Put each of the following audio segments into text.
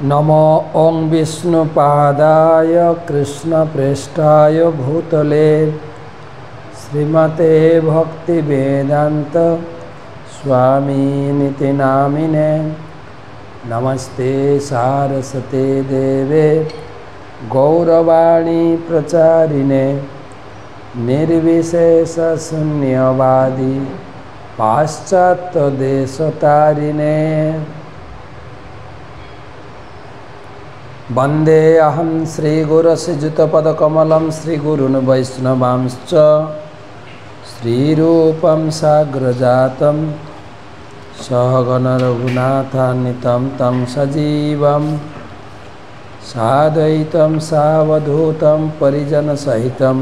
नमो ओं विष्णुपादाय कृष्णप्रेष्ठाय भूतले श्रीमते भक्तिवेदांत स्वामिनिति नामिने। नमस्ते सारस्वते देवे गौरवाणी प्रचारिणे निर्विशेष शून्यवादी पाश्चात्य देशतारिणे। वंदे अहं श्रीगुरुश्रीयुतपदकमलं श्रीगुरून् वैष्णवांश्च श्रीरूपं साग्रजातं सहगण रघुनाथान्वितं तं सजीवं साद्वैतं सावधूतं परिजनसहितं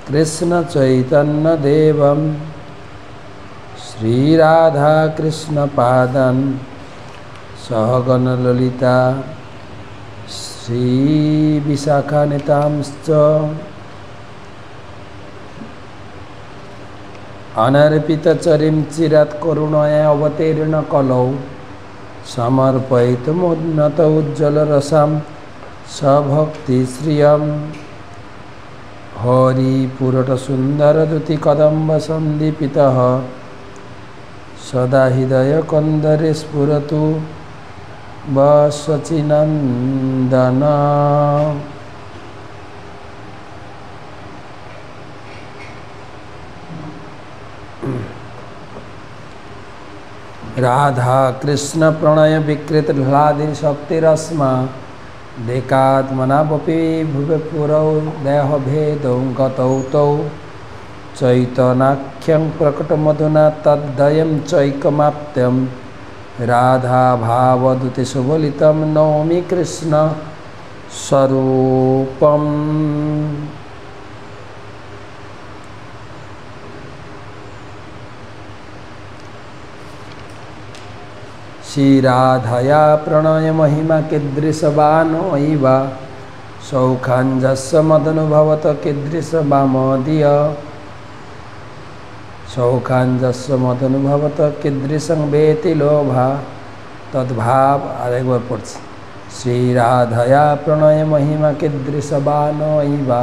कृष्णचैतन्यदेवं श्रीराधाकृष्णपादान् सहगण ललिता श्रीविशाखान्वितांश्च अनर्पितचरिं चिरात्करुणया अवतीर्ण कलौ समर्पयितुमुन्नत उज्ज्वलरसां सभक्तिश्रियं हरिपुरटसुन्दरद्युतिकदम्बसन्दीपितः सदा हृदयकन्दरे स्फुरतु सचिनंदन। राधा कृष्ण प्रणय विकृत ह्लादि शक्तिरस्मा देकात्मनापि भुवे पुरौ देहभेदौ गतौ तौ चैतनाख्यं प्रकटमधुना तद्दयं चैकमाप्त्यं राधा भावदूते सुबलितं नौमि कृष्ण स्वरूपम्। श्रीराधया प्रणय महिमा कीदृशवानोऽयि वा सौखाञ्जस्य मदनुभवत कीदृशवामदीय सौखाञ्जस्य मदनुभवत कीदृशं वेति लोभा तद्भाव। आरेक बार पढ़ছি। श्रीराधया प्रणय महिमा कीदृशवानोऽयि वा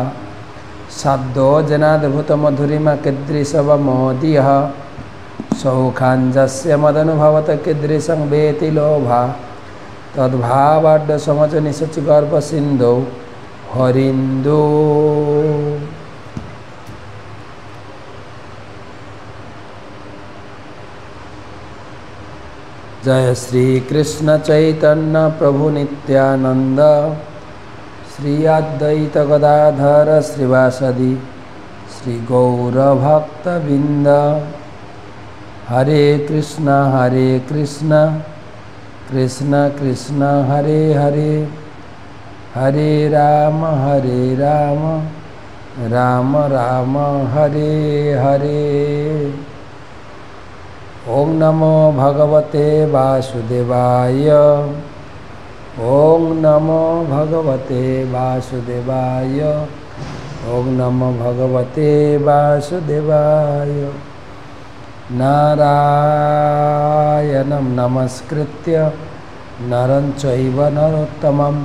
शब्दो जनाद्भुत मधुरिमा कीदृशवामदीयः सौखाञ्जस्य मदनुभवत कीदृशं वेति लोभा तद्भावाड्ड समच निशच गर्भ सिन्धौ हरिन्दो। जय श्री कृष्ण चैतन्य प्रभु नित्यानंद श्री अद्वैत गदाधर श्रीवासदि श्री गौर भक्तबिंद। हरे कृष्ण कृष्ण कृष्ण हरे हरे हरे राम राम राम हरे हरे। ओं नमो भगवते वासुदेवाय ओं नमो भगवते वासुदेवाय ओं नमो भगवते वासुदेवाय। नारायणं नमस्कृत्य नरं चैव नरोत्तमं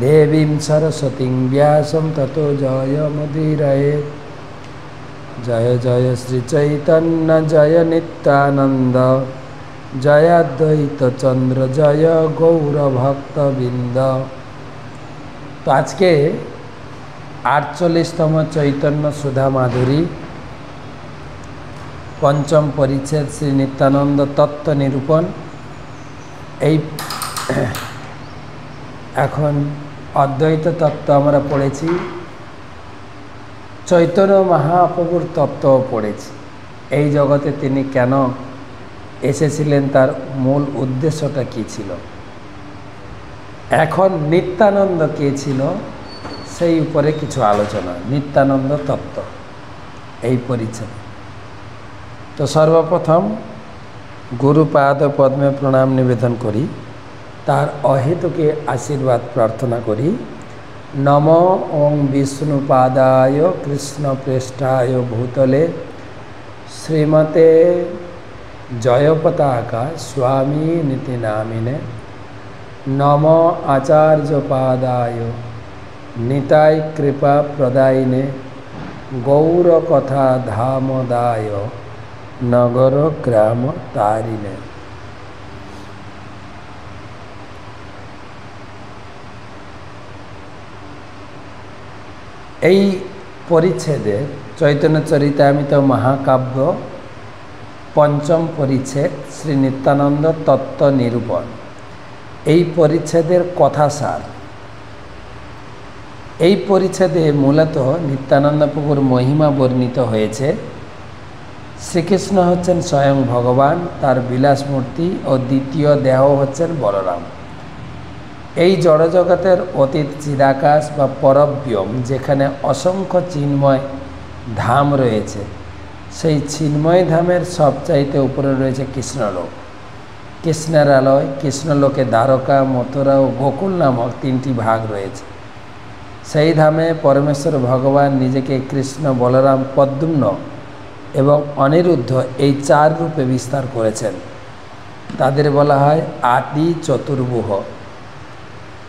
देवीं सरस्वतीं व्यासं ततो जयमुदीरयेत्। जय जय श्री चैतन्य जय नित्यानंद जय अद्वैत चंद्र जय गौर भक्तबिंद। तो आज के 48तम चैतन्य सुधा माधुरी पंचम परिच्छेद श्री नित्यानंद तत्व निरूपण। এখন अद्वैत तत्व আমরা পড়েছি, চৈতন্য মহাপ্রভুর তত্ত্ব পড়েছি। এই জগতে তিনি কেন এসেছিলেন, তার মূল উদ্দেশ্যটা কী ছিল। এখন নিত্যানন্দ কে ছিল সেই উপরে কিছু আলোচনা, নিত্যানন্দ তত্ত্ব এই পরিচ্ছেদে। তো সর্বপ্রথম গুরুপাদ পদ্মে প্রণাম নিবেদন করি, তার অহেতুকে আশীর্বাদ প্রার্থনা করি। नमो ओं विष्णुपादाय कृष्णप्रेष्ठाय भूतले श्रीमते जयपताका स्वामी नीति नामिने। নম আচার্যপাদায় নিতাই কৃপা প্রদায়িনে গৌর কথা ধামদায় নগর গ্রাম তারিণে। এই পরিচ্ছেদে চৈতন্য চরিতামৃত মহাকাব্য পঞ্চম পরিচ্ছেদ শ্রী নিত্যানন্দ তত্ত্ব নিরূপণ। এই পরিচ্ছেদের কথাসার। এই পরিচ্ছেদে মূলত নিত্যানন্দ প্রভুর মহিমা বর্ণিত হয়েছে। শ্রীকৃষ্ণ হচ্ছেন স্বয়ং ভগবান, তার বিলাস মূর্তি ও দ্বিতীয় দেহ হচ্ছেন বলরাম। এই জড়জগতের অতীত চিদাকাশ বা পরব্যোম, যেখানে অসংখ্য চিন্ময় ধাম রয়েছে, সেই চিন্ময় ধামের সবচাইতে উপরে রয়েছে কৃষ্ণলোক। কৃষ্ণের আলয়, কৃষ্ণলোকে দ্বারকা, মথুরা ও গোকুল নামক তিনটি ভাগ রয়েছে। সেই ধামে পরমেশ্বর ভগবান নিজেকে কৃষ্ণ, বলরাম, পদ্মুম্ন এবং অনিরুদ্ধ এই চার রূপে বিস্তার করেছেন। তাদের বলা হয় আদি চতুর্ভুহ।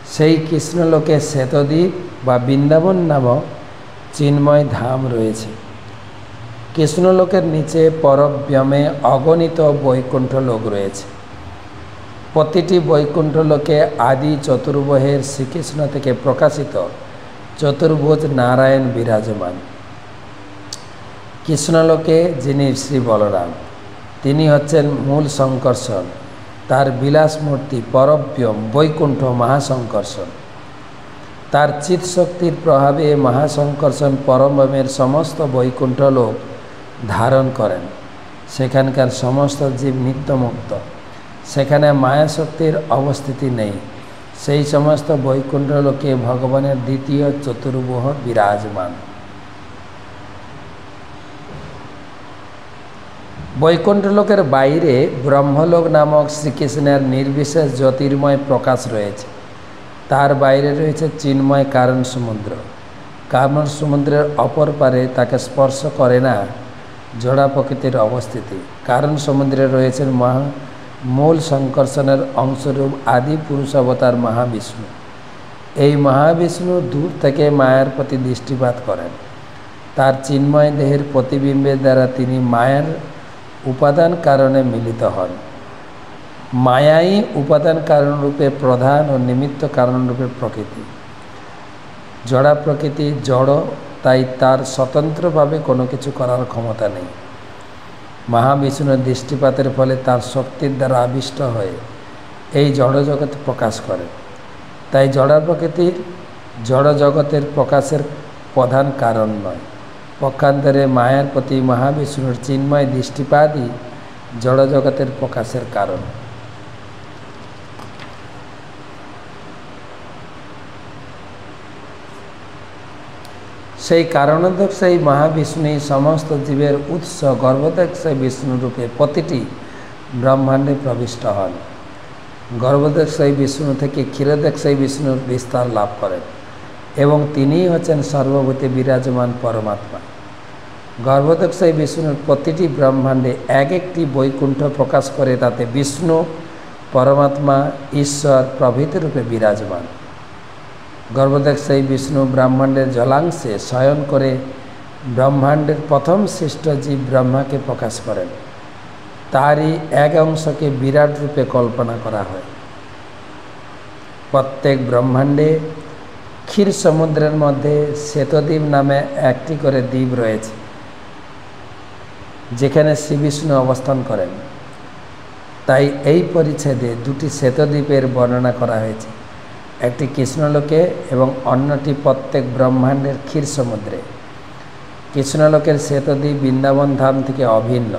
সেই কৃষ্ণলোকে শ্বেতদ্বীপ বা বৃন্দাবন নামক চিন্ময় ধাম রয়েছে। কৃষ্ণলোকের নিচে পরব্যোমে অগণিত বৈকুণ্ঠ লোক রয়েছে। প্রতিটি বৈকুণ্ঠ লোকে আদি চতুর্ভুহের শ্রীকৃষ্ণ থেকে প্রকাশিত চতুর্ভুজ নারায়ণ বিরাজমান। কৃষ্ণলোকে যিনি শ্রী বলরাম, তিনি হচ্ছেন মূল সংকর্ষণ। তার বিলাস মূর্তি পরব্যোম বৈকুণ্ঠ মহাসংকর্ষণ। তার চিৎশক্তির প্রভাবে মহাসংকর্ষণ পরব্যোমের সমস্ত বৈকুণ্ঠ লোক ধারণ করেন। সেখানকার সমস্ত জীব নিত্যমুক্ত। সেখানে মায়াশক্তির অবস্থিতি নেই। সেই সমস্ত বৈকুণ্ঠ লোকে ভগবানের দ্বিতীয় চতুর্ভুহ বিরাজমান। বৈকুণ্ঠ লোকের বাইরে ব্রহ্মলোক নামক শ্রীকৃষ্ণের নির্বিশেষ জ্যোতির্ময় প্রকাশ রয়েছে। তার বাইরে রয়েছে চিন্ময় কারণ সমুদ্র। কারণ সমুদ্রের অপর পারে তাকে স্পর্শ করে না জড়া প্রকৃতির অবস্থিতি। কারণ সমুদ্রে রয়েছেন মূল সংকর্ষণের অংশরূপ আদি পুরুষ অবতার মহাবিষ্ণু। এই মহাবিষ্ণু দূর থেকে মায়ার প্রতি দৃষ্টিপাত করেন। তার চিন্ময় দেহের প্রতিবিম্বের দ্বারা তিনি মায়ার উপাদান কারণে মিলিত হন। মায়াই উপাদান কারণরূপে প্রধান ও নিমিত্ত কারণরূপে প্রকৃতি। জড়া প্রকৃতি জড়, তাই তার স্বতন্ত্রভাবে কোনো কিছু করার ক্ষমতা নেই। মহাবিষ্ণুর দৃষ্টিপাতের ফলে তার শক্তির দ্বারা আবিষ্ট হয়ে এই জড়জগৎ প্রকাশ করে। তাই জড়া প্রকৃতির জড়জগতের প্রকাশের প্রধান কারণ নয়। পক্ষান্তরে মায়ার প্রতি মহাবিষ্ণুর চিন্ময় দৃষ্টিপাতই জড়জগতের প্রকাশের কারণ। সেই কারণোদক-সেই মহাবিষ্ণুই সমস্ত জীবের উৎস। গর্ভোদক-সেই বিষ্ণুরূপে প্রতিটি ব্রহ্মাণ্ডে প্রবিষ্ট হন। গর্ভোদক-সেই বিষ্ণু থেকে ক্ষীরোদক-সেই বিষ্ণুর বিস্তার লাভ করেন এবং তিনিই হচ্ছেন সর্বভূতে বিরাজমান পরমাত্মা। গর্ভোদক-সেই বিষ্ণুর প্রতিটি ব্রহ্মাণ্ডে এক একটি বৈকুণ্ঠ প্রকাশ করে, তাতে বিষ্ণু, পরমাত্মা, ঈশ্বর প্রভৃতি রূপে বিরাজমান। গর্ভোদক-সেই বিষ্ণু ব্রহ্মাণ্ডের জলাংশে শয়ন করে ব্রহ্মাণ্ডের প্রথম সৃষ্ট জীব ব্রহ্মাকে প্রকাশ করেন। তারই এক অংশকে বিরাট রূপে কল্পনা করা হয়। প্রত্যেক ব্রহ্মাণ্ডে ক্ষীর সমুদ্রের মধ্যে শ্বেতদ্বীপ নামে একটি করে দ্বীপ রয়েছে, যেখানে শ্রী বিষ্ণু অবস্থান করেন। তাই এই পরিচ্ছেদে দুটি শ্বেতদ্বীপের বর্ণনা করা হয়েছে, একটি কৃষ্ণলোকে এবং অন্যটি প্রত্যেক ব্রহ্মাণ্ডের ক্ষীর সমুদ্রে। কৃষ্ণলোকের শ্বেতদ্বীপ বৃন্দাবন ধাম থেকে অভিন্ন,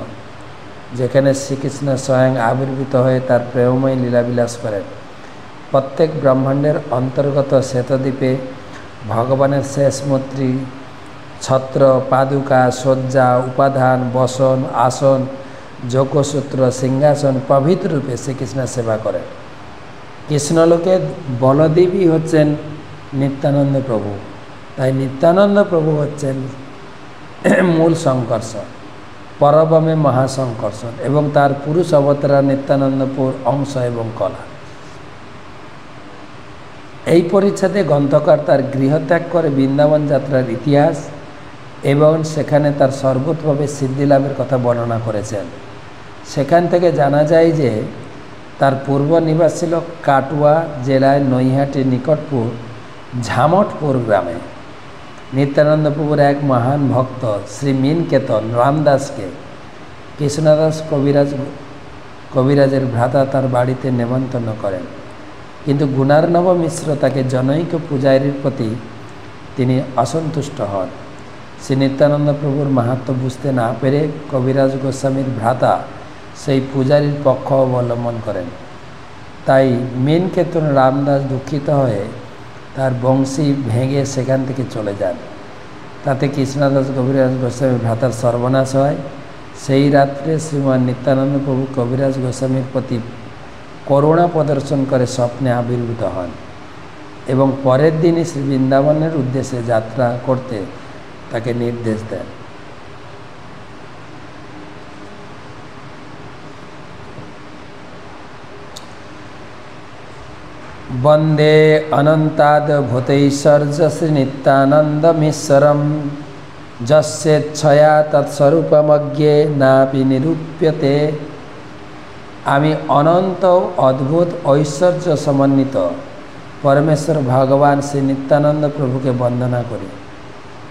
যেখানে শ্রীকৃষ্ণ স্বয়ং আবির্ভূত হয়ে তার প্রেমময় লীলাবিলাস করেন। প্রত্যেক ব্রহ্মাণ্ডের অন্তর্গত শ্বেতদ্বীপে ভগবানের শেষ মূর্তি, ছত্র, পাদুকা, শয্যা, উপাধান, বসন, আসন, যোগসূত্র, সিংহাসন প্রভৃতি রূপে শ্রীকৃষ্ণের সেবা করেন। কৃষ্ণলোকে বলদেবী হচ্ছেন নিত্যানন্দ প্রভু। তাই নিত্যানন্দ প্রভু হচ্ছেন মূল সংকর্ষণ, পরব্যোমে মহাসংকর্ষণ এবং তার পুরুষ অবতারা নিত্যানন্দপুর অংশ এবং কলা। এই পরিচ্ছেদে গ্রন্থকার তার গৃহত্যাগ করে বৃন্দাবন যাত্রার ইতিহাস এবং সেখানে তার সর্বতভাবে সিদ্ধি লাভের কথা বর্ণনা করেছেন। সেখান থেকে জানা যায় যে তার পূর্ব নিবাস ছিল কাটুয়া জেলায় নৈহাটির নিকটপুর ঝামটপুর গ্রামে। নিত্যানন্দ প্রভুর এক মহান ভক্ত শ্রী মীনকেতন রামদাসকে কৃষ্ণদাস কবিরাজের ভ্রাতা তার বাড়িতে নেমন্তন্ন করেন, কিন্তু গুণার্ণব মিশ্র তাকে জনৈক পূজারীর প্রতি তিনি অসন্তুষ্ট হন। শ্রী নিত্যানন্দ প্রভুর মাহাত্ম্য বুঝতে না পেরে কবিরাজ গোস্বামীর ভ্রাতা সেই পূজারীর পক্ষ অবলম্বন করেন। তাই মীনকেতন রামদাস দুঃখিত হয়ে তার বংশী ভেঙে সেখান থেকে চলে যান। তাতে কৃষ্ণদাস কবিরাজ গোস্বামীর ভ্রাতার সর্বনাশ হয়। সেই রাত্রে শ্রীমান নিত্যানন্দ প্রভু কবিরাজ গোস্বামীর প্রতি করুণা প্রদর্শন করে স্বপ্নে আবির্ভূত হন এবং পরের দিনই শ্রী বৃন্দাবনের উদ্দেশ্যে যাত্রা করতে তাকে নির্দেশ দেন। বন্দে অনন্তাদ্ভুতৈশ্বর্য শ্রী নিত্যানন্দ মিশ্রম যস্যেচ্ছয়া তৎস্বরূপমজ্ঞে নাপি নিরূপ্যতে। আমি অনন্ত অদ্ভুত ঐশ্বর্য সমন্বিত পরমেশ্বর ভগবান শ্রী নিত্যানন্দ প্রভুকে বন্দনা করি।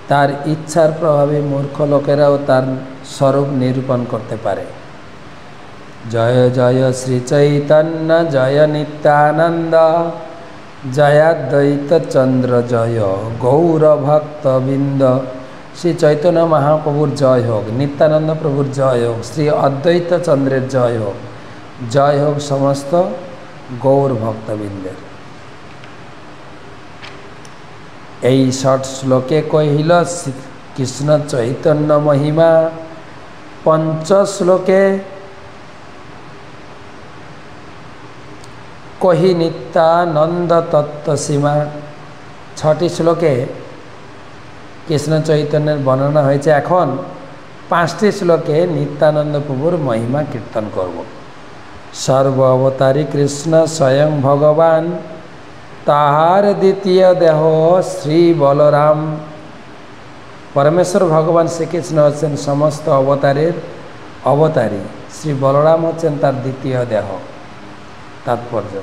তার ইচ্ছার প্রভাবে মূর্খ লোকেরাও তার স্বরূপ নিরূপণ করতে পারে। জয় জয় শ্রী চৈতন্য জয় নিত্যানন্দ জয়াদ্বৈত চন্দ্র জয় গৌরভক্তবৃন্দ। শ্রী চৈতন্য মহাপ্রভুর জয় হোক, নিত্যানন্দ প্রভুর জয় হোক, শ্রী অদ্বৈত চন্দ্রের জয় হোক, জয় হোক সমস্ত গৌর ভক্তবৃন্দের। এই ষট শ্লোকে কহিল কৃষ্ণ চৈতন্য মহিমা, পঞ্চ শ্লোকে কহি নিত্যানন্দ তত্ত্বসীমা। ছটি শ্লোকে কৃষ্ণ চৈতন্যের বর্ণনা হয়েছে। এখন 5টি শ্লোকে নিত্যানন্দ প্রভুর মহিমা কীর্তন করব। সর্ব অবতারী কৃষ্ণ স্বয়ং ভগবান, তাহার দ্বিতীয় দেহ শ্রী বলরাম। পরমেশ্বর ভগবান শ্রীকৃষ্ণ হচ্ছেন সমস্ত অবতারের অবতারী, শ্রী বলরাম হচ্ছেন তার দ্বিতীয় দেহ। তাৎপর্য: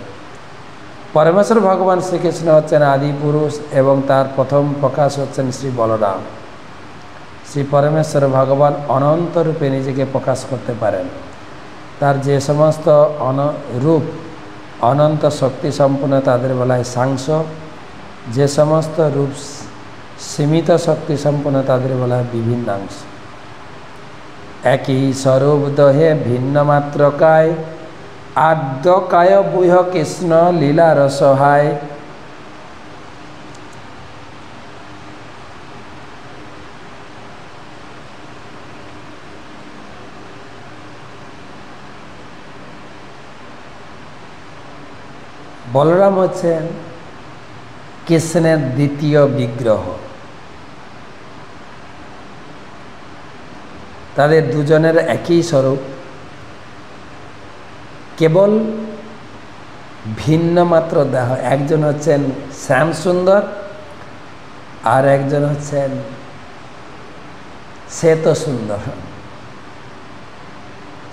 পরমেশ্বর ভগবান শ্রীকৃষ্ণ হচ্ছেন আদি পুরুষ এবং তার প্রথম প্রকাশ হচ্ছেন শ্রী বলরাম। শ্রী পরমেশ্বর ভগবান অনন্ত রূপে নিজেকে প্রকাশ করতে পারেন। তার যে সমস্ত রূপ অনন্ত শক্তি সম্পন্ন তাদের বলা হয় সাংস, যে সমস্ত রূপ সীমিত শক্তি সম্পন্ন তাদের বলা হয় বিভিন্নাংশ। একই স্বরূপ দহে ভিন্ন মাত্রকায়, আদ্যকায় বুহ কৃষ্ণ লীলা রসহায়। বলরাম হচ্ছেন কৃষ্ণের দ্বিতীয় বিগ্রহ। তাদের দুজনের একই স্বরূপ, কেবল ভিন্ন মাত্র দেহ। একজন হচ্ছেন শ্যাম সুন্দর আর একজন হচ্ছেন শ্বেত সুন্দর।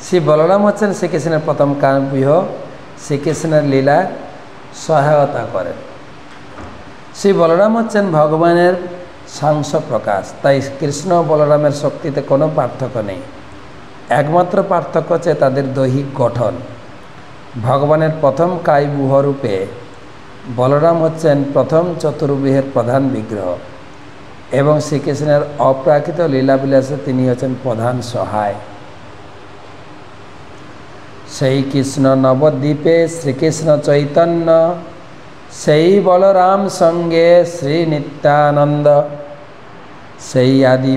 শ্রী বলরাম হচ্ছেন শ্রীকৃষ্ণের প্রথম কাব্য, শ্রীকৃষ্ণের লীলা সহায়তা করেন। শ্রী বলরাম হচ্ছেন ভগবানের সাংস প্রকাশ। তাই কৃষ্ণ ও বলরামের শক্তিতে কোনো পার্থক্য নেই, একমাত্র পার্থক্য হচ্ছে তাদের দৈহিক গঠন। ভগবানের প্রথম কায়বুহরূপে বলরাম হচ্ছেন প্রথম চতুর্ভুজের প্রধান বিগ্রহ এবং শ্রীকৃষ্ণের অপ্রাকৃত লীলাবিলাসে তিনি হচ্ছেন প্রধান সহায়। সেই কৃষ্ণ নবদ্বীপে শ্রীকৃষ্ণ চৈতন্য, সেই বলরাম সঙ্গে শ্রী নিত্যানন্দ। সেই আদি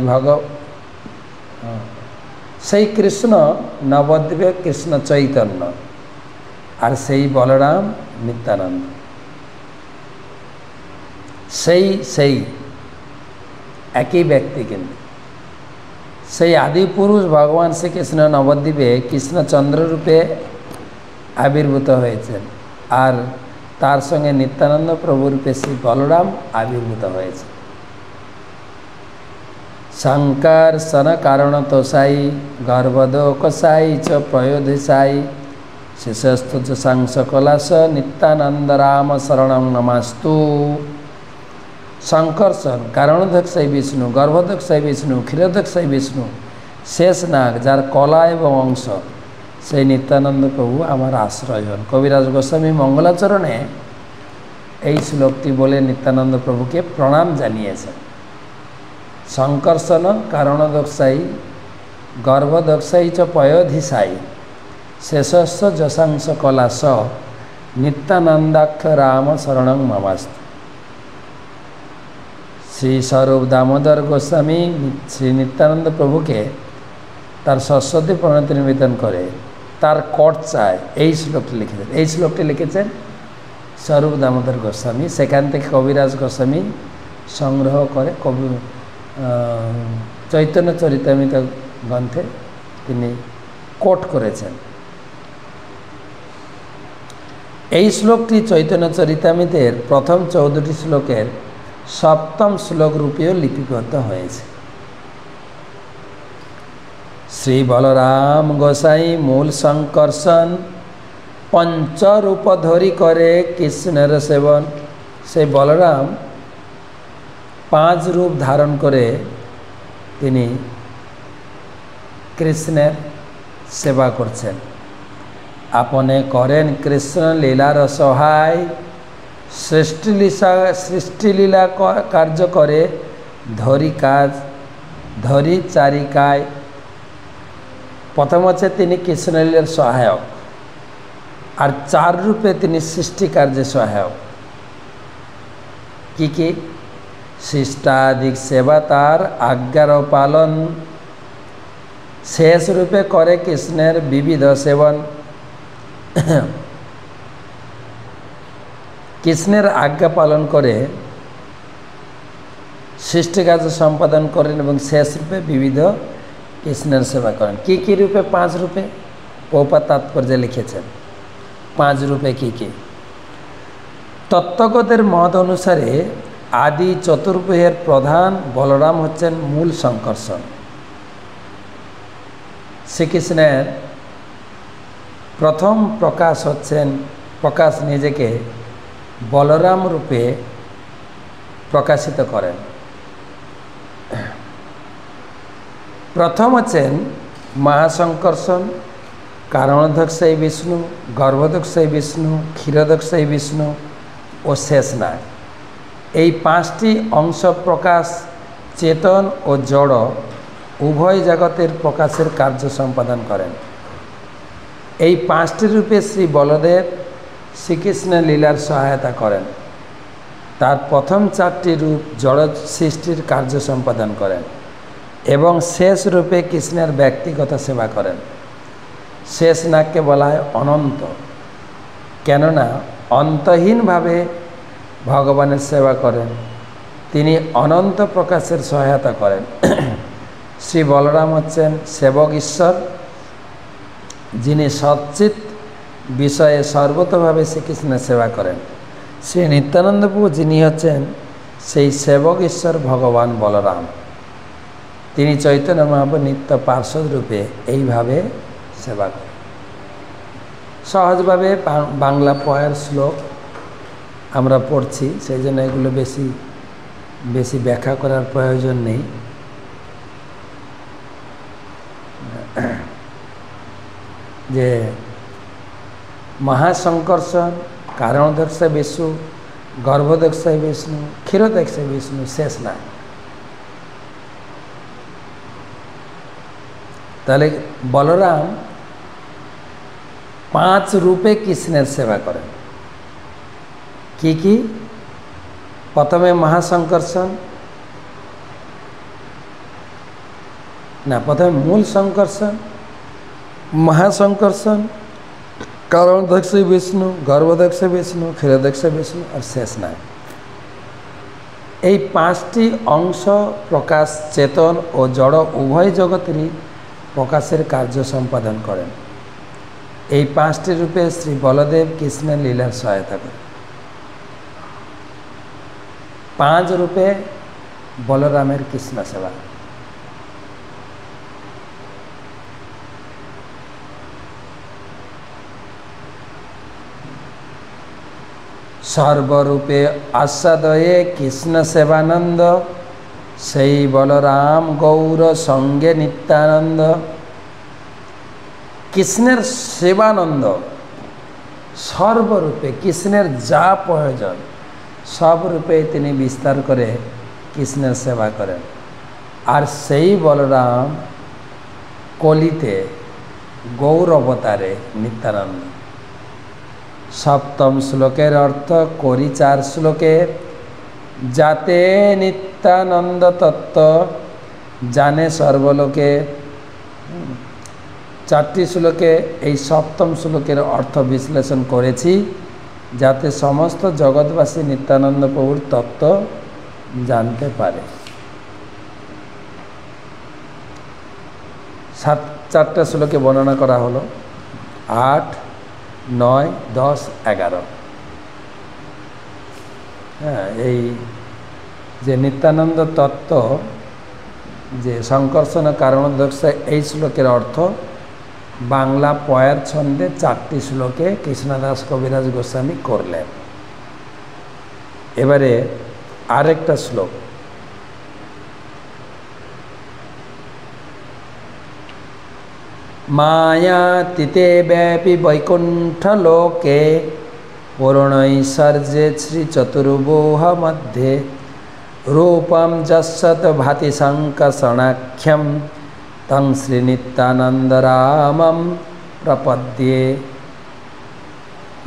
সেই কৃষ্ণ নবদ্বীপে কৃষ্ণ চৈতন্য আর সেই বলরাম নিত্যানন্দ। সেই একই ব্যক্তি, কিন্তু সেই আদি পুরুষ ভগবান শ্রীকৃষ্ণ নবদ্বীপে কৃষ্ণচন্দ্র রূপে আবির্ভূত হয়েছেন। আর তার সঙ্গে নিত্যানন্দ প্রভুরূপে শ্রী বলরাম আবির্ভূত হয়েছে। শঙ্কর সন কারণ তোষাই গর্ভদোকসাই চ প্রয়োধিসাই শেষস্থ সাংস কলাস নিত্যানন্দ রাম শরণং নমাস্তু। শঙ্কর্ষণ কারণোদকসাই বিষ্ণু, গর্ভোদকসাই বিষ্ণু, ক্ষীরোদকসাই বিষ্ণু, শেষ নাগ যার কলা এবং অংশ, সেই নিত্যানন্দ প্রভু আমার আশ্রয় হন। কবিরাজ গোস্বামী মঙ্গলাচরণে এই শ্লোকটি বলে নিত্যানন্দ প্রভুকে প্রণাম জানিয়েছেন। শঙ্কর্ষণ কারণোদকসাই গর্ভোদকসাই চ পয়োধিসাই শেষস্ব যশাংশ কলাস নিত্যানন্দাক্ষ রাম শরণং মমাস্তু। শ্রী স্বরূপ দামোদর গোস্বামী শ্রী নিত্যানন্দ প্রভুকে তার সরস্বতী প্রণতি নিবেদন করে তার কট চায় এই শ্লোকটি লিখেছেন। এই শ্লোকটি লিখেছেন স্বরূপ দামোদর গোস্বামী, সেখান থেকে কবিরাজ গোস্বামী সংগ্রহ করে কবি চৈতন্য চরিতামৃত গ্রন্থে তিনি কোট করেছেন। এই শ্লোকটি চৈতন্য চরিতামৃতের প্রথম 14টি শ্লোকের 7ম শ্লোক রূপেও লিপিবদ্ধ হয়েছে। শ্রী বলরাম গোসাই মূল শঙ্কর্ষণ পঞ্চরূপ ধরি করে কৃষ্ণের সেবন। সেই বলরাম 5 রূপ ধারণ করে তিনি কৃষ্ণের সেবা করছেন। আপনে করেন কৃষ্ণ লীলার সহায় সৃষ্টিলীলা কার্য করে ধরি চারিকায়। প্রথম হচ্ছে তিনি কৃষ্ণলীলার সহায়ক, আর 4 রূপে তিনি সৃষ্টি কার্যে সহায়ক। কি কি? শিষ্টাধিক সেবা তার আজ্ঞার পালন, শেষ রূপে করে কৃষ্ণের বিবিধ সেবন। কৃষ্ণের আজ্ঞা পালন করে সৃষ্টি কার্য সম্পাদন করেন এবং শেষ রূপে বিবিধ কৃষ্ণের সেবা করেন। কি কি রূপে? 5 রূপে প্রভুপাদ তাৎপর্যে লিখেছেন 5 রূপে কি কি। তত্ত্বগতের মত অনুসারে আদি চতুর্ভুজের প্রধান বলরাম হচ্ছেন মূল শঙ্কর্ষণ। শ্রীকৃষ্ণের প্রথম প্রকাশ নিজেকে বলরাম রূপে প্রকাশিত করেন। প্রথম হচ্ছেন মহাশঙ্কর্ষণ, কারণোদকসাই বিষ্ণু, গর্ভোদকসাই বিষ্ণু, ক্ষীরোদকসাই বিষ্ণু ও শেষনাগ। এই 5টি অংশ প্রকাশ চেতন ও জড় উভয় জগতের প্রকাশের কার্য সম্পাদন করেন। এই 5টি রূপে শ্রী বলদেব শ্রীকৃষ্ণের লীলার সহায়তা করেন। তার প্রথম 4টি রূপ জড় সৃষ্টির কার্য সম্পাদন করেন এবং শেষ রূপে কৃষ্ণের ব্যক্তিগত সেবা করেন। শেষ নাগকে বলা হয় অনন্ত, কেননা অন্তহীনভাবে ভগবানের সেবা করেন, তিনি অনন্ত প্রকাশের সহায়তা করেন। শ্রী বলরাম হচ্ছেন সেবক ঈশ্বর, যিনি সচ্চিত বিষয়ে সর্বতভাবে শ্রীকৃষ্ণের সেবা করেন। শ্রী নিত্যানন্দ প্রভু যিনি হচ্ছেন সেই সেবক ঈশ্বর ভগবান বলরাম, তিনি চৈতন্য মহাপ্রভুর নিত্য পার্ষদ রূপে এইভাবে সেবা করেন। সহজভাবে বাংলা পয়ের শ্লোক আমরা পড়ছি, সেই জন্য এগুলো বেশি ব্যাখ্যা করার প্রয়োজন নেই। যে মহাশঙ্কর্ষণ, কারণোদকসাই বিষ্ণু, গর্ভোদকসাই বিষ্ণু, ক্ষীরোদকসাই বিষ্ণু, শেষনাগ। তাহলে বলরাম 5 রূপে কৃষ্ণের সেবা করেন। কি কি? প্রথমে মহাশঙ্কর্ষণ, প্রথমে মূল শঙ্কর্ষণ, মহাশঙ্কর্ষণ, কারণোদকসাই বিষ্ণু, গর্ভোদকসাই বিষ্ণু, ক্ষীরোদকসাই বিষ্ণু আর শেষনাগ। এই 5টি অংশ প্রকাশ চেতন ও জড় উভয় জগতেরই প্রকাশের কার্য সম্পাদন করেন। এই 5টি রূপে শ্রী বলদেব কৃষ্ণের লীলার সহায়তা করেন। 5 রূপে বলরামের কৃষ্ণ সেবা। সর্বরূপে আস্বাদয়ে কৃষ্ণ সেবানন্দ, সেই বলরাম গৌর সঙ্গে নিত্যানন্দ। কৃষ্ণের সেবানন্দ সর্বরূপে, কৃষ্ণের যা প্রয়োজন সব রূপে তিনি বিস্তার করে কৃষ্ণের সেবা করেন। আর সেই বলরাম কলিতে গৌর অবতারে নিত্যানন্দ। সপ্তম শ্লোকের অর্থ করি 4 শ্লোকে। যাতে নিত্যানন্দ তত্ত্ব জানে সর্বলোকে। 4টি শ্লোকে এই সপ্তম শ্লোকের অর্থ বিশ্লেষণ করেছি, যাতে সমস্ত জগৎবাসী নিত্যানন্দ প্রভুর তত্ত্ব জানতে পারে। 4টা শ্লোকে বর্ণনা করা হলো 8, 9, 10, 11। হ্যাঁ, এই যে নিত্যানন্দ তত্ত্ব, যে সংকর্ষণ কারণোদ্দেশ্য, এই শ্লোকের অর্থ বাংলা পয়ার ছন্দে 4টি শ্লোকে কৃষ্ণদাস কবিরাজ গোস্বামী করলেন। এবারে আরেকটা শ্লোক। মায়াতীতে ব্যাপী বৈকুণ্ঠ লোকে, পূর্ণৈশ্বর্যে শ্রী চতুর্ভুজ মধ্যে, রূপম যশ্বত ভাতি সংকর্ষণাখ্যম, তং শ্রী নিত্যানন্দ রামম প্রপদ্যে।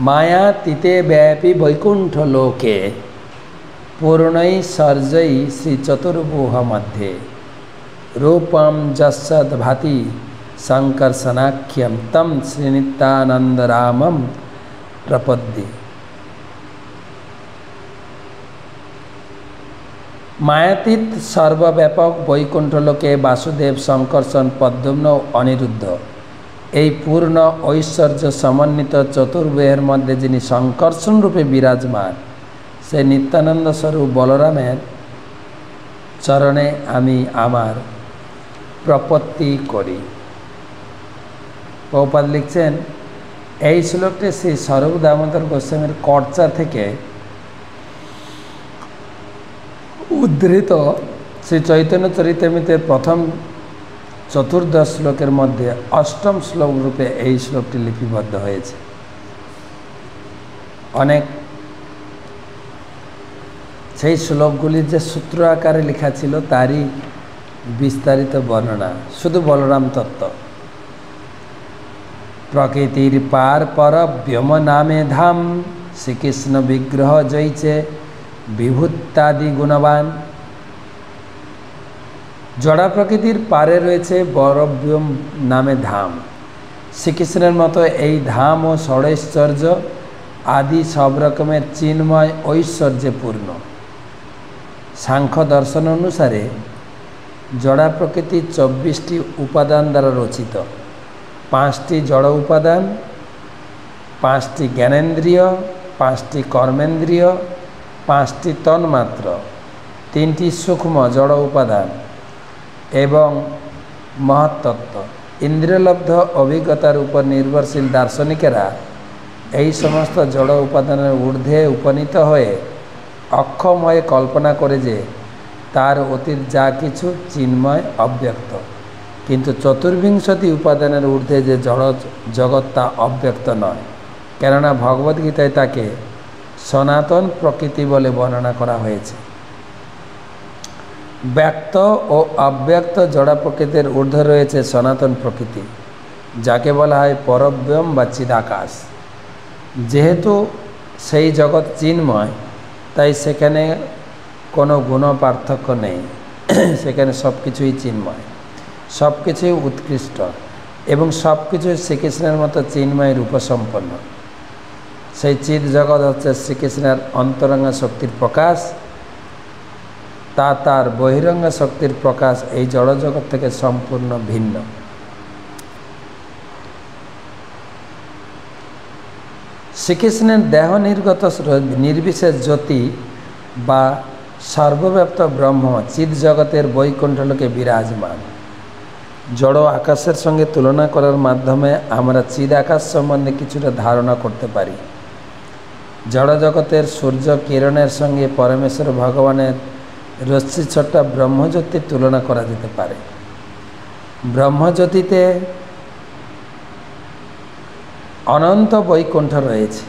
মায়াতীতে ব্যাপী বৈকুণ্ঠ লোকে, পূর্ণৈশ্বর্যৈ শ্রী চতুর্ভুজ মধ্যে, রূপম যশ্বত ভাতি সংকর্ষণাখ্যম, তম শ্রী নিত্যানন্দ রামম প্রপদ্যে। মায়াতীত সর্বব্যাপক বৈকুণ্ঠলোকে বাসুদেব, সংকর্ষণ, পদ্মম্ন, অনিরুদ্ধ, এই পূর্ণ ঐশ্বর্য সমন্বিত চতুর্ভুজের মধ্যে যিনি সংকর্ষণ রূপে বিরাজমান, সে নিত্যানন্দ স্বরূপ বলরামের চরণে আমি আমার প্রপত্তি করি। প্রভুপাদ লিখছেন, এই শ্লোকটি শ্রী স্বরূপ দামোদর গোস্বামীর কর্চা থেকে উদ্ধৃত। শ্রী চৈতন্য চরিতামৃতের প্রথম 14 শ্লোকের মধ্যে 8ম শ্লোক রূপে এই শ্লোকটি লিপিবদ্ধ হয়েছে। অনেক সেই শ্লোকগুলির যে সূত্র আকারে লেখা ছিল তারই বিস্তারিত বর্ণনা, শুধু বলরাম তত্ত্ব। প্রকৃতির পার পর ব্যোম নামে ধাম, শ্রীকৃষ্ণ বিগ্রহ জয়ছে বিভূতাদি গুণবান। জড়া প্রকৃতির পারে রয়েছে পরব্যোম নামে ধাম। শ্রীকৃষ্ণের মতো এই ধাম ও ষড়ৈশ্বর্য আদি সব রকমের চিন্ময় ঐশ্বর্যে পূর্ণ। সাংখ্য দর্শন অনুসারে জড়া প্রকৃতি 24টি উপাদান দ্বারা রচিত। 5টি জড় উপাদান, 5টি জ্ঞানেন্দ্রিয়, 5টি কর্মেন্দ্রিয়, 5টি তন্মাত্র, 3টি সূক্ষ্ম জড় উপাদান এবং মহত্তত্ত্ব। ইন্দ্রিয়লব্ধ অভিজ্ঞতার উপর নির্ভরশীল দার্শনিকেরা এই সমস্ত জড় উপাদানের ঊর্ধ্বে উপনীত হয়ে অক্ষম হয়ে কল্পনা করে যে তার অতীত যা কিছু চিন্ময়, অব্যক্ত। কিন্তু চতুর্বিংশতি উপাদানের ঊর্ধ্বে যে জড় জগৎ তা অব্যক্ত নয়, কেননা ভগবদ্গীতায় তাকে সনাতন প্রকৃতি বলে বর্ণনা করা হয়েছে। ব্যক্ত ও অব্যক্ত জড়া প্রকৃতির ঊর্ধ্বে রয়েছে সনাতন প্রকৃতি, যাকে বলা হয় পরব্যোম বা চিদাকাশ। যেহেতু সেই জগৎ চিন্ময়, তাই সেখানে কোনো গুণ পার্থক্য নেই। সেখানে সব কিছুই চিন্ময়, সব কিছুই উৎকৃষ্ট এবং সব কিছুই শ্রীকৃষ্ণের মতো চিন্ময় রূপসম্পন্ন। সেই চিৎ জগৎ হচ্ছে শ্রীকৃষ্ণের অন্তরঙ্গ শক্তির প্রকাশ, তা তার বহিরঙ্গ শক্তির প্রকাশ এই জড় জগৎ থেকে সম্পূর্ণ ভিন্ন। শ্রীকৃষ্ণের দেহ নির্গত নির্বিশেষ জ্যোতি বা সর্বব্যাপ্ত ব্রহ্ম চিৎ জগতের বৈকুণ্ঠলোকে বিরাজমান। জড় আকাশের সঙ্গে তুলনা করার মাধ্যমে আমরা চিৎ আকাশ সম্বন্ধে কিছুটা ধারণা করতে পারি। জড় জগতের সূর্য কিরণের সঙ্গে পরমেশ্বর ভগবানের রশ্মিছটা ব্রহ্মজ্যোতির তুলনা করা যেতে পারে। ব্রহ্মজ্যোতিতে অনন্ত বৈকুণ্ঠ রয়েছে।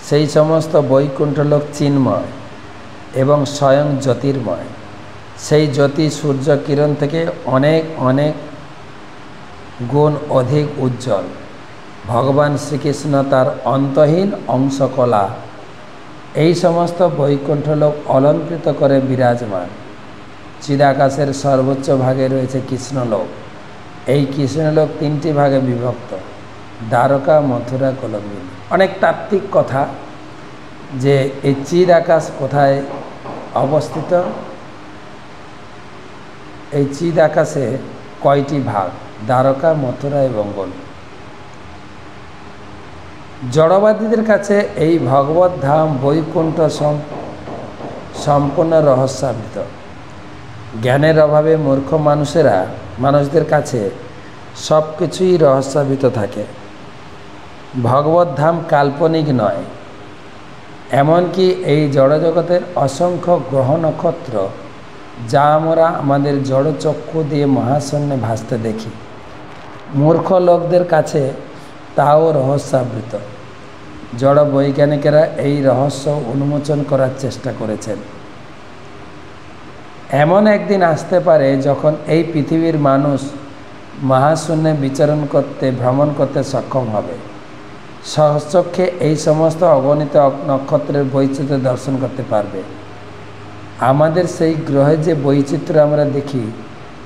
সেই সমস্ত বৈকুণ্ঠলোক চিন্ময় এবং স্বয়ং জ্যোতির্ময়। সেই জ্যোতি সূর্য কিরণ থেকে অনেক অনেক গুণ অধিক উজ্জ্বল। ভগবান শ্রীকৃষ্ণ তার অন্তহীন অংশকলা এই সমস্ত বৈকুণ্ঠলোক অলঙ্কৃত করে বিরাজমান। চিদাকাশের সর্বোচ্চ ভাগে রয়েছে কৃষ্ণলোক। এই কৃষ্ণলোক তিনটি ভাগে বিভক্ত: দ্বারকা, মথুরা, কলম্বিনী। অনেক তাত্ত্বিক কথা যে এই চিদ আকাশ কোথায় অবস্থিত। এই চিদ আকাশে কয়টি ভাগ: দ্বারকা, মথুরা এবং গোল। জড়বাদীদের কাছে এই ভগবত ধাম বৈকুণ্ঠ সম্পূর্ণ রহস্যাবৃত। জ্ঞানের অভাবে মূর্খ মানুষদের কাছে সব কিছুই রহস্যাবৃত থাকে। ভগবত ধাম কাল্পনিক নয়। এমনকি এই জড়জগতের অসংখ্য গ্রহ নক্ষত্র যা আমরা আমাদের জড়চক্ষু দিয়ে মহাশূন্যে ভাসতে দেখি, মূর্খ লোকদের কাছে তাও রহস্যাবৃত। জড় বৈজ্ঞানিকেরা এই রহস্য উন্মোচন করার চেষ্টা করেছেন। এমন একদিন আসতে পারে যখন এই পৃথিবীর মানুষ মহাশূন্যে ভ্রমণ করতে সক্ষম হবে। সহচক্ষে এই সমস্ত অগণিত নক্ষত্রের বৈচিত্র্য দর্শন করতে পারবে। আমাদের সেই গ্রহে যে বৈচিত্র্য আমরা দেখি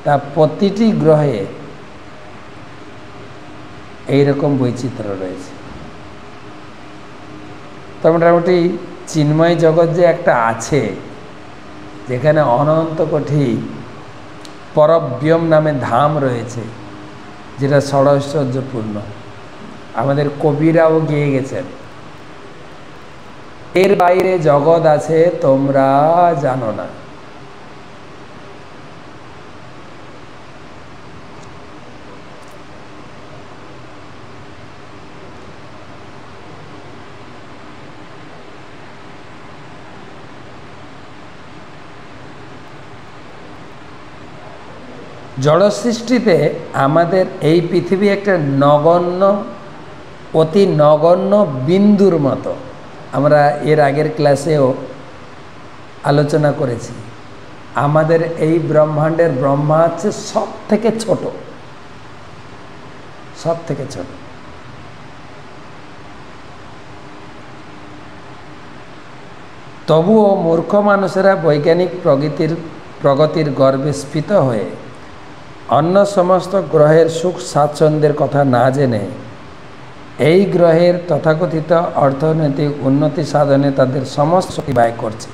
তা প্রতিটি গ্রহে এইরকম বৈচিত্র্য রয়েছে। তো মোটামুটি চিন্ময় জগৎ যে একটা আছে, যেখানে অনন্ত কোটি পরব্যোম নামে ধাম রয়েছে, যেটা ষড়ৈশ্বর্যপূর্ণ। আমাদের কবিরাও গিয়ে গেছেন, এর বাইরে জগৎ আছে তোমরা জানো না। জড় সৃষ্টিতে আমাদের এই পৃথিবী একটা অতি নগণ্য বিন্দুর মতো। আমরা এর আগের ক্লাসেও আলোচনা করেছি। আমাদের এই ব্রহ্মাণ্ডের ব্রহ্মা হচ্ছে সব থেকে ছোট। তবুও মূর্খ মানুষেরা বৈজ্ঞানিক প্রগতির গর্বে স্ফীত হয়ে অন্য সমস্ত গ্রহের সুখ স্বাচ্ছন্দ্যের কথা না জেনে এই গ্রহের তথাকথিত অর্থনৈতিক উন্নতি সাধনে তাদের সমস্ত শক্তি ব্যয় করছে।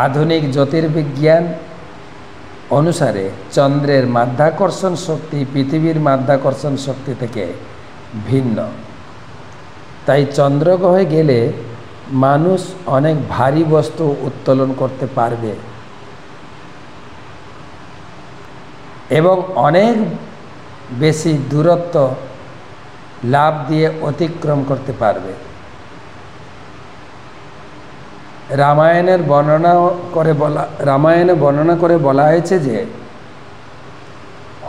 আধুনিক জ্যোতির্বিজ্ঞান অনুসারে চন্দ্রের মাধ্যাকর্ষণ শক্তি পৃথিবীর মাধ্যাকর্ষণ শক্তি থেকে ভিন্ন। তাই চন্দ্রগ্রহে গেলে মানুষ অনেক ভারী বস্তু উত্তোলন করতে পারবে এবং অনেক বেশি দূরত্ব লাভ দিয়ে অতিক্রম করতে পারবে। রামায়ণে বর্ণনা করে বলা হয়েছে যে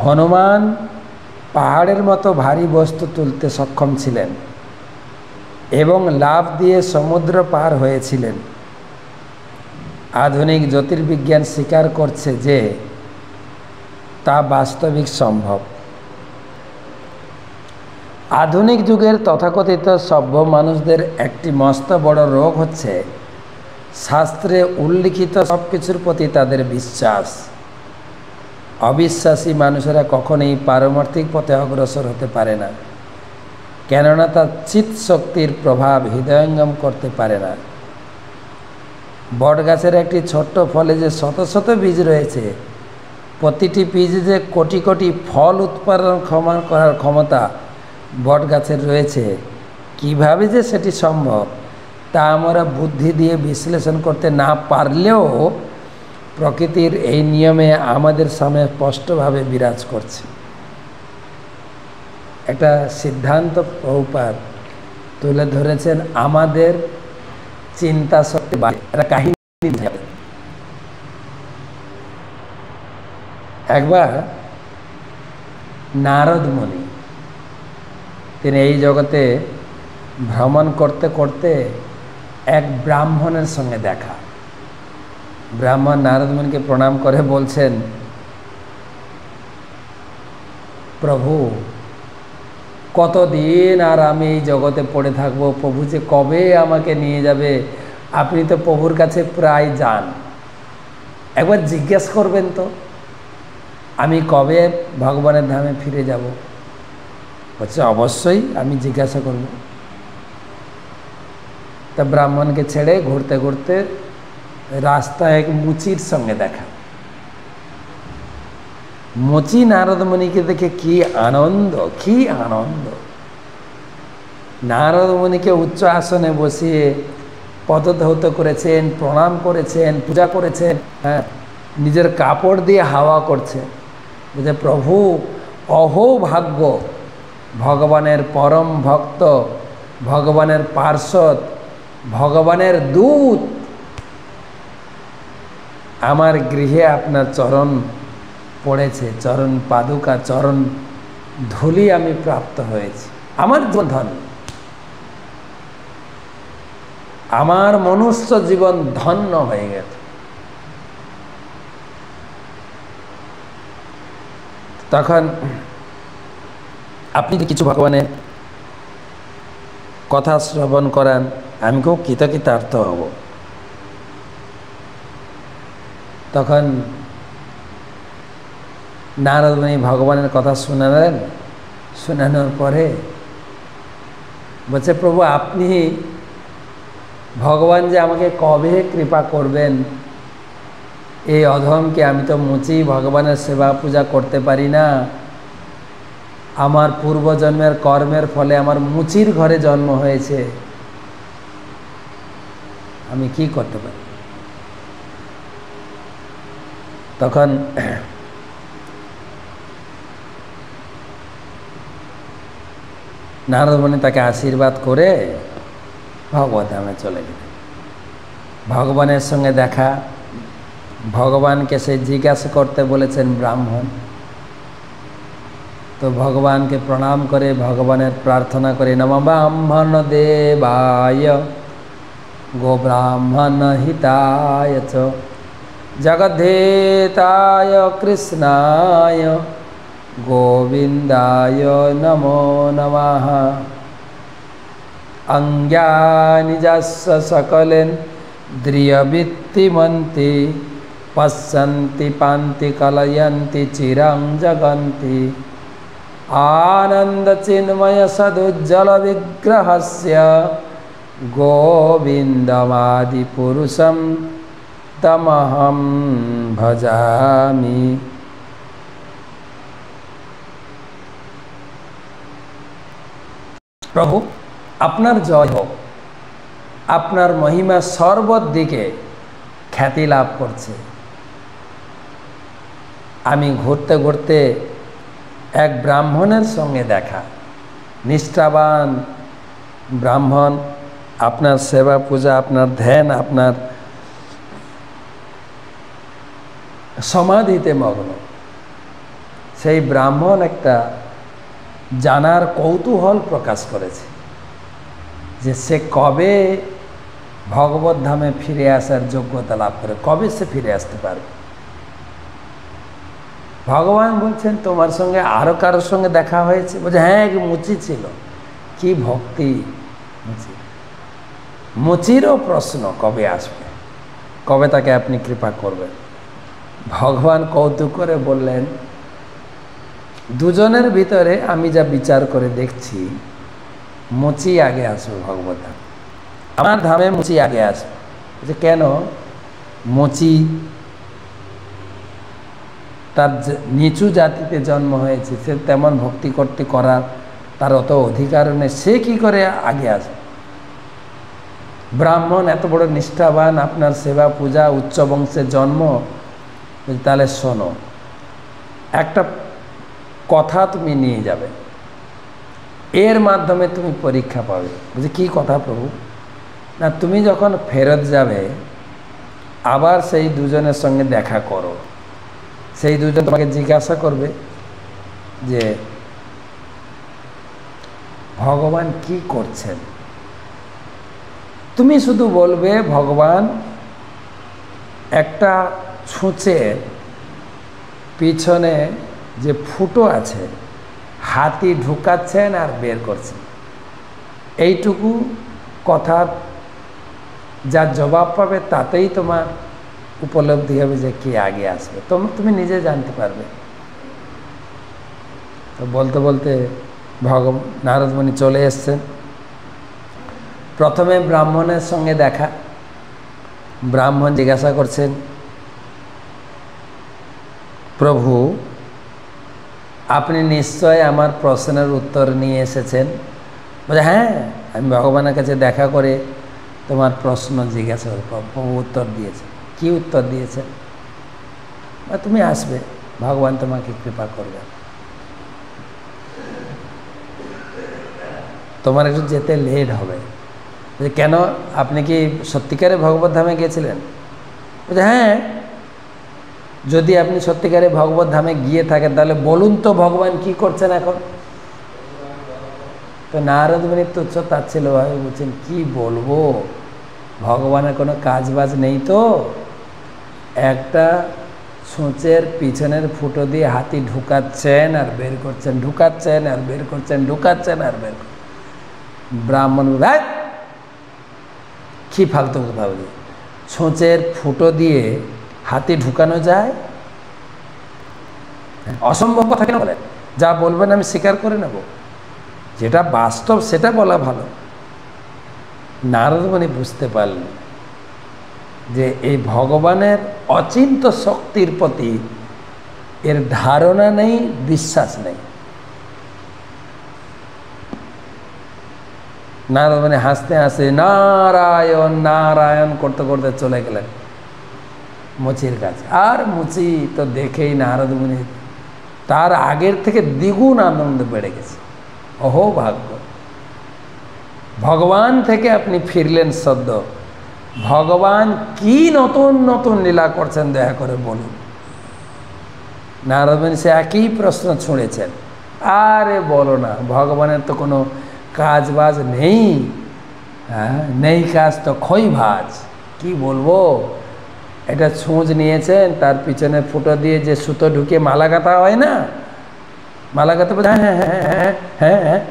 হনুমান পাহাড়ের মতো ভারী বস্তু তুলতে সক্ষম ছিলেন এবং লাফ দিয়ে সমুদ্র পার হয়েছিলেন। আধুনিক জ্যোতির্বিজ্ঞান স্বীকার করছে যে তা বাস্তবিক সম্ভব। আধুনিক যুগের তথাকথিত সভ্য মানুষদের একটি মস্ত বড় রোগ হচ্ছে শাস্ত্রে উল্লিখিত সব কিছুর প্রতি তাদের বিশ্বাস। অবিশ্বাসী মানুষেরা কখনোই পারমার্থিক পথে অগ্রসর হতে পারে না, কেননা তার চিৎ শক্তির প্রভাব হৃদয়ঙ্গম করতে পারে না। বটগাছের একটি ছোট্ট ফলে যে শত শত বীজ রয়েছে, প্রতিটি বীজ যে কোটি কোটি ফল উৎপাদন করার ক্ষমতা বটগাছের রয়েছে, কিভাবে যে সেটি সম্ভব তা আমরা বুদ্ধি দিয়ে বিশ্লেষণ করতে না পারলেও প্রকৃতির এই নিয়মে আমাদের সামনে স্পষ্টভাবে বিরাজ করছে। একটা সিদ্ধান্ত প্রভুপাদ তুলে ধরেছেন আমাদের চিন্তা শক্তি একটা কাহিনী। একবার নারদ মুনি তিনি এই জগতে ভ্রমণ করতে করতে এক ব্রাহ্মণের সঙ্গে দেখা। ব্রাহ্মণ নারদ মুনিকে প্রণাম করে বলছেন, প্রভু কতদিন আর আমি এই জগতে পড়ে থাকবো, প্রভু যে কবে আমাকে নিয়ে যাবে, আপনি তো প্রভুর কাছে প্রায় যান, একবার জিজ্ঞেস করবেন তো আমি কবে ভগবানের ধামে ফিরে যাব। বলছে অবশ্যই আমি জিজ্ঞাসা করব। তা ব্রাহ্মণকে ছেড়ে ঘুরতে ঘুরতে রাস্তায় এক মুচির সঙ্গে দেখা। মুচি নারদ মুনিকে দেখে কি আনন্দ, কি আনন্দ! নারদ মুনিকে উচ্চ আসনে বসিয়ে পদধৌত করেছেন, প্রণাম করেছেন, পূজা করেছেন, হ্যাঁ, নিজের কাপড় দিয়ে হাওয়া করছে। যে প্রভু অহো ভাগ্য, ভগবানের পরম ভক্ত, ভগবানের পার্ষদ, ভগবানের দূত আমার গৃহে আপনার চরণ পড়েছে, চরণ পাদুকা, চরণ ধুলি আমি প্রাপ্ত হয়েছি। আমার ধন, আমার মনুষ্য জীবন ধন্য হয়ে গেছে। তখন আপনি কিছু ভগবানের কথা শ্রবণ করান, আমি খুব কৃতকৃতার্থ হব। তখন নারদ মুনি ভগবানের কথা শোনালেন। শোনানোর পরে বলছে, প্রভু আপনি ভগবান যে আমাকে কবে কৃপা করবেন, এই অধমকে, আমি তো মুচি ভগবানের সেবা পূজা করতে পারি না, আমার পূর্বজন্মের কর্মের ফলে আমার মুচির ঘরে জন্ম হয়েছে, আমি কি করতে পারি? তখন নারদ মুনি তাকে আশীর্বাদ করে ভগবত ধামে চলে গেলেন। ভগবানের সঙ্গে দেখা, ভগবানকে সে জিজ্ঞাসা করতে বলেছেন ব্রাহ্মণ। তো ভগবানকে প্রণাম করে ভগবানের প্রার্থনা করে, নমঃ ব্রাহ্মণ দেবায় গো ব্রাহ্মণ হিতায় চ জগদ্ধেতায় কৃষ্ণায় গোবিন্দায় নমো নমঃ। অজ্ঞানি যস্য সকলেন দ্রিয়বৃত্তিমন্তি পশ্যন্তি পান্তি কলয়ন্তি চিরং জগন্তি আনন্দ চিন্ময় সদুজ্জ্বল বিগ্রহস্য গোবিন্দমাদি পুরুষম তমহম ভজামি। প্রভু আপনার জয় হোক, আপনার মহিমা সর্বদিকে খ্যাতি লাভ করছে। আমি ঘুরতে ঘুরতে এক ব্রাহ্মণের সঙ্গে দেখা, নিষ্ঠাবান ব্রাহ্মণ, আপনার সেবা পূজা, আপনার ধ্যান, আপনার সমাধিতে মগ্ন। সেই ব্রাহ্মণ একটা জানার কৌতূহল প্রকাশ করেছে যে সে কবে ভগবত ধামে ফিরে আসার যোগ্যতা লাভ করে, কবে সে ফিরে আসতে পারবে। ভগবান বলছেন, তোমার সঙ্গে আরও কারোর সঙ্গে দেখা হয়েছে? বলছে হ্যাঁ, এক মুচি ছিল, কি ভক্তি মুচি। মুচিরও প্রশ্ন কবে আসবে, কবে তাকে আপনি কৃপা করবেন। ভগবান কৌতুক করে বললেন, দুজনের ভিতরে আমি যা বিচার করে দেখছি, মুচি আগে আসবে ভগবত ধাম, আমার ধামে মুচি আগে আসবে। যে কেন? মুচি তার নিচু জাতিতে জন্ম হয়েছে, সে তেমন ভক্তি করতে করার তার অত অধিকার নেই, সে কি করে আগে আসবে? ব্রাহ্মণ এত বড় নিষ্ঠাবান, আপনার সেবা পূজা, উচ্চ বংশে জন্ম, তাহলে শোনো, একটা কথা তুমি নিয়ে যাবে, এর মাধ্যমে তুমি পরীক্ষা পাবে। বুঝি কী কথা প্রভু? না, তুমি যখন ফেরত যাবে আবার সেই দুজনের সঙ্গে দেখা করো, সেই দুজন তোমাকে জিজ্ঞাসা করবে যে ভগবান কি করছেন। তুমি শুধু বলবে ভগবান একটা ছুঁচের পিছনে যে ফুটো আছে হাতি ঢুকাচ্ছেন আর বের করছেন, এইটুকু কথার যা জবাব পাবে তাতেই তোমার উপলব্ধি হবে যে কে আগে আসবে, তুমি নিজে জানতে পারবে। তো বলতে বলতে নারদ মুনি চলে এসছেন। প্রথমে ব্রাহ্মণের সঙ্গে দেখা। ব্রাহ্মণ জিজ্ঞাসা করছেন, প্রভু আপনি নিশ্চয় আমার প্রশ্নের উত্তর নিয়ে এসেছেন। বলে হ্যাঁ, আমি ভগবানের কাছে দেখা করে তোমার প্রশ্ন জিজ্ঞাসা করে প্রভু উত্তর দিয়েছে। কি উত্তর দিয়েছেন? তুমি আসবে, ভগবান তোমাকে কৃপা করবে, তোমার একটু যেতে লেট হবে। কেন, আপনি কি সত্যিকারে ভগবত ধামে গিয়েছিলেন? বলছে হ্যাঁ, যদি আপনি সত্যিকারে ভগবত ধামে গিয়ে থাকেন তাহলে বলুন তো ভগবান কি করছেন এখন। তো নারদ মুনি তুচ্ছ তাচ্ছিল্যভাবে বলছেন, কি বলবো, ভগবানের কোনো কাজ বাজ নেই তো, একটা ছুঁচের পিছনের ফুটো দিয়ে হাতি ঢুকাচ্ছেন আর বের করছেন, ঢুকাচ্ছেন আর বের করছেন, ঢুকাচ্ছেন আর বের করছেন। ব্রাহ্মণ কি ফালতু কথা বলি, ছুঁচের ফুটো দিয়ে হাতি ঢুকানো যায়? অসম্ভব কথা কেন বলেন? যা বলবেন আমি স্বীকার করে নেব, যেটা বাস্তব সেটা বলা ভালো। নারদ মুনি বুঝতে পারলেন যে এই ভগবানের অচিন্ত শক্তির প্রতি এর ধারণা নেই, বিশ্বাস নেই। নারদ মুনি হাসতে হাসতে নারায়ণ নারায়ণ করতে করতে চলে গেলেন মুচির কাছে। আর মুচি তো দেখেই নারদ মুনি তার আগের থেকে দ্বিগুণ আনন্দ বেড়ে গেছে। অহো ভাগ্য, ভগবান থেকে আপনি ফিরলেন সদ্য, ভগবান কি নতুন নতুন লীলা করছেন দয়া করে বলুন। নারদ মুনি সে একই প্রশ্ন ছুঁড়েছেন, আরে বলো না, ভগবানের তো কোনো কাজ বাজ নেই, হ্যাঁ নেই কাজ তো খই ভাজ, কি বলবো। এটা ছুঁচ নিয়েছেন, তার পিছনে ফুটো দিয়ে যে সুতো ঢুকিয়ে মালা গাঁথা হয় না, মালা গাঁথা বলছে হ্যাঁ হ্যাঁ হ্যাঁ হ্যাঁ হ্যাঁ,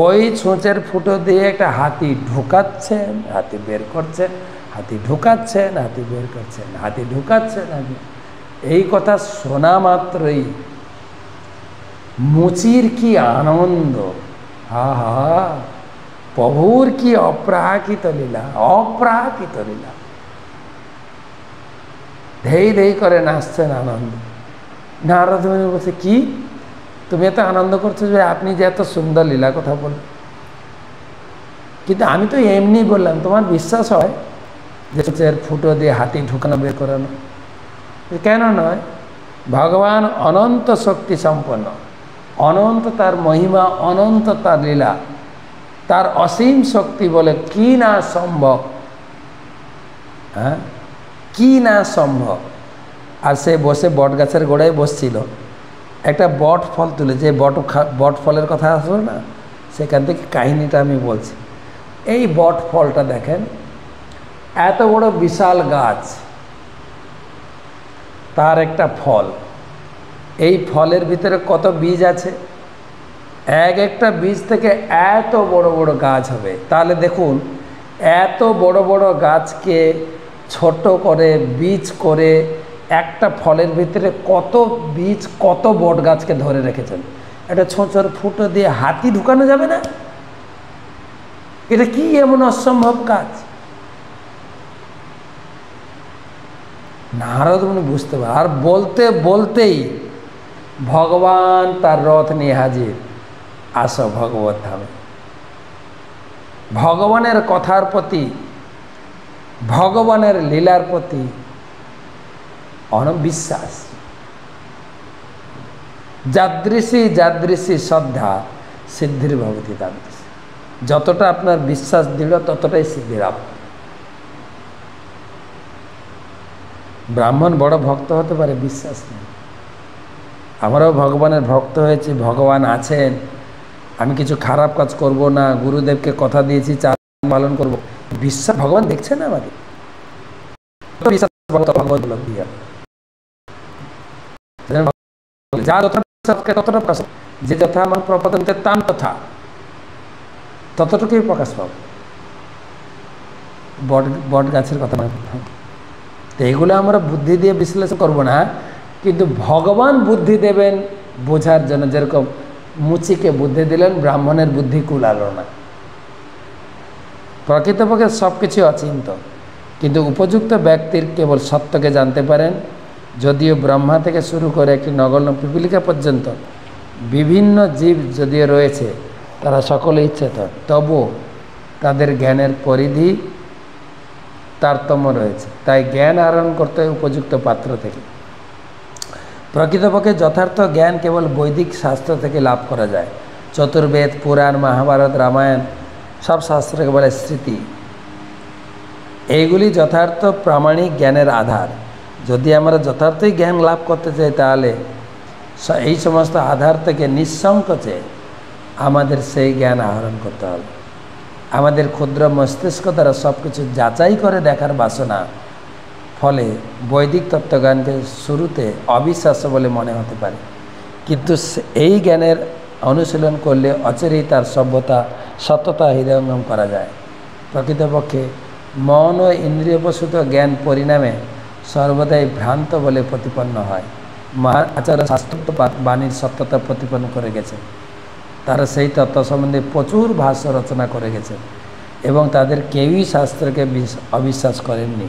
ওই ছুঁচের ফুটো দিয়ে একটা হাতি ঢুকাচ্ছেন, হাতি বের করছেন, হাতি ঢুকাচ্ছেন, হাতি বের করছেন, হাতি ঢুকাচ্ছেন, হাতি। এই কথা শোনা মাত্রই মুচির কি আনন্দ, হা হা, প্রভুর কি অপ্রাকৃত লীলা, অপ্রাকৃত লীলা। ধেই ধেই করে নাচছেন আনন্দ। নারদ মুনি বলছে, কি তুমি এত আনন্দ করছো যে আপনি যে এত সুন্দর লীলা কথা বলেন, কিন্তু আমি তো এমনি বললাম, তোমার বিশ্বাস হয় যে ফুটো দিয়ে হাতি ঢুকানো বের করানো? কেন নয়, ভগবান অনন্ত শক্তি সম্পন্ন, অনন্ত তার মহিমা, অনন্ত তার লীলা, তার অসীম শক্তি বলে কি না সম্ভব, হ্যাঁ কি না সম্ভব। আর সে বসে বট গাছের গোড়ায় বসছিল, একটা বট ফল তুলে, যে বট ফলের কথা আসলো না, সেখান থেকে কাহিনীটা আমি বলছি। এই বট ফলটা দেখেন, এত বড় বিশাল গাছ, তার একটা ফল, এই ফলের ভিতরে কত বীজ আছে, এক একটা বীজ থেকে এত বড় বড় গাছ হবে। তাহলে দেখুন, এত বড় বড় গাছকে ছোট করে বীজ করে একটা ফলের ভিতরে কত বীজ, কত বট গাছকে ধরে রেখেছেন। এটা ছোঁচোর ফুটো দিয়ে হাতি ঢুকানো যাবে না? এটা কি এমন অসম্ভব কাজ? নারদ মুনি বুঝতে পারে। আর বলতে বলতেই ভগবান তার রথ নিয়ে হাজির, আসো ভগবত ধামে। ভগবানের কথার প্রতি, ভগবানের লীলার প্রতি অনবিশ্বাস। যাদৃশী যাদৃশী শ্রদ্ধা সিদ্ধির ভবতি তাদৃশী। যতটা আপনার বিশ্বাস দৃঢ় ততটাই সিদ্ধি লাভ। ব্রাহ্মণ বড় ভক্ত হতে পারে, বিশ্বাস নেই। আমরাও ভগবানের ভক্ত হয়েছি, ভগবান আছেন, আমি কিছু খারাপ কাজ করব না, গুরুদেবকে কথা দিয়েছি চার পালন করব, বিশ্বাস ভগবান দেখছেন আমাকে, বিশ্বাস ভগবান উপলব্ধি হবে। যা ততটা প্রকাশ, যে যথা আমার প্রপদন্তে তাম তথা, ততটুকুই প্রকাশ পাব। বট গাছের কথা তো এগুলো আমরা বুদ্ধি দিয়ে বিশ্লেষণ করব না, কিন্তু ভগবান বুদ্ধি দেবেন বোঝার জন্য। যেরকম মুচিকে বুদ্ধি দিলেন, ব্রাহ্মণের বুদ্ধি কুলালো না। প্রকৃতপক্ষে সব কিছু অচিন্ত, কিন্তু উপযুক্ত ব্যক্তির কেবল সত্যকে জানতে পারেন। যদিও ব্রহ্মা থেকে শুরু করে একটি নগণ্য পিপীলিকা পর্যন্ত বিভিন্ন জীব যদিও রয়েছে, তারা সকলেই চেতন, তবু তাদের জ্ঞানের পরিধি তারতম্য রয়েছে। তাই জ্ঞান আহরণ করতে হয় উপযুক্ত পাত্র থেকে। প্রকৃতপক্ষে যথার্থ জ্ঞান কেবল বৈদিক শাস্ত্র থেকে লাভ করা যায়। চতুর্বেদ, পুরাণ, মহাভারত, রামায়ণ সব শাস্ত্রকে বলে স্মৃতি। এইগুলি যথার্থ প্রামাণিক জ্ঞানের আধার। যদি আমরা যথার্থই জ্ঞান লাভ করতে চাই, তাহলে এই সমস্ত আধার থেকে নিঃসংকোচে আমাদের সেই জ্ঞান আহরণ করতে হবে। আমাদের ক্ষুদ্র মস্তিষ্ক দ্বারা সব কিছু যাচাই করে দেখার বাসনা ফলে বৈদিক তত্ত্বজ্ঞানকে শুরুতে অবিশ্বাস্য বলে মনে হতে পারে, কিন্তু এই জ্ঞানের অনুশীলন করলে অচিরেই তার সত্যতা হৃদয়ঙ্গম করা যায়। প্রকৃতপক্ষে মন ও ইন্দ্রিয়প্রসূত জ্ঞান পরিণামে সর্বদাই ভ্রান্ত বলে প্রতিপন্ন হয়। মহান আচার্য শাস্ত্র বাণীর সত্যতা প্রতিপন্ন করে গেছে। তারা সেই তত্ত্ব সম্বন্ধে প্রচুর ভাষ্য রচনা করে গেছেন এবং তাদের কেউই শাস্ত্রকে অবিশ্বাস করেননি।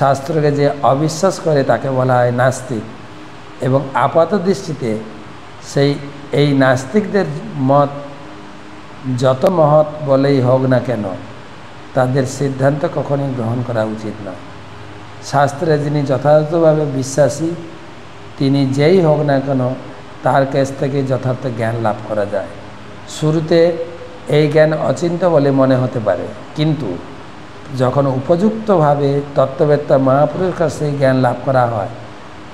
শাস্ত্রকে যে অবিশ্বাস করে তাকে বলা হয় নাস্তিক, এবং আপাত দৃষ্টিতে এই নাস্তিকদের মত যত মহৎ বলেই হোক না কেন, তাদের সিদ্ধান্ত কখনোই গ্রহণ করা উচিত নয়। শাস্ত্রে যিনি যথাযথভাবে বিশ্বাসী, তিনি যেই হোক না কেন, তার কাছ থেকে যথার্থ জ্ঞান লাভ করা যায়। শুরুতে এই জ্ঞান অচিন্ত বলে মনে হতে পারে, কিন্তু যখন উপযুক্তভাবে তত্ত্ববেত্তা মহাপুরুষের কাছে সেই জ্ঞান লাভ করা হয়,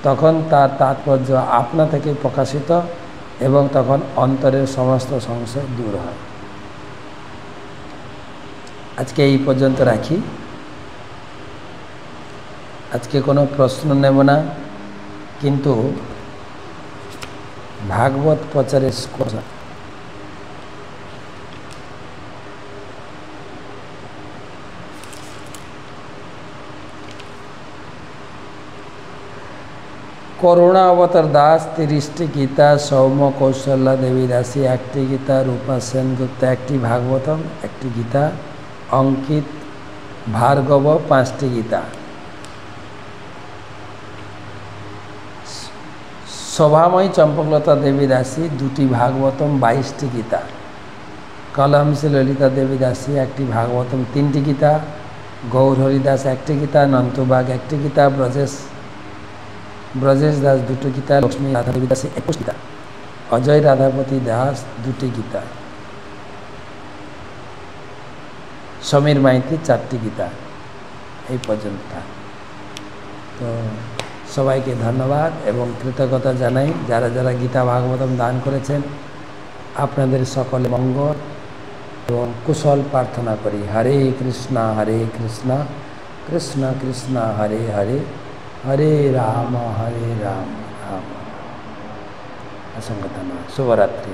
তখন তার তাৎপর্য আপনা থেকে প্রকাশিত এবং তখন অন্তরের সমস্ত সংশয় দূর হয়। আজকে এই পর্যন্ত রাখি। আজকে কোনো প্রশ্ন নেব না, কিন্তু ভাগবত প্রচারের কথা করুণা অবতার দাস 30টি গীতা, সৌম্য কৌশল্যা দেবী দাসী 1টি গীতা, রূপা সেনগুপ্ত 1টি ভাগবতম 1টি গীতা, অঙ্কিত ভার্গব 5টি গীতা, শোভাময়ী চম্পকলতা দেবী দাসী 2টি ভাগবতম 22টি গীতা, কলহংসী ললিতা দেবী দাসী 1টি ভাগবতম 3টি গীতা, গৌর হরিদাস 1টি গীতা, নন্তবাগ 1টি গীতা, ব্রজেশ দাস 2টি গীতা, লক্ষ্মী রাধা দেবী দাসী 21 গীতা, অজয় রাধাপতি দাস 2টি গীতা, সমীর মাইতি 4টি গীতা। এই পর্যন্ত। তো সবাইকে ধন্যবাদ এবং কৃতজ্ঞতা জানাই যারা যারা গীতা ভাগবতম দান করেছেন। আপনাদের সকলে মঙ্গল এবং কুশল প্রার্থনা করি। হরে কৃষ্ণ কৃষ্ণ কৃষ্ণ হরে হরে, হরে রাম রাম রাম। অসংখ্য ধন্যবাদ। শুভরাত্রি।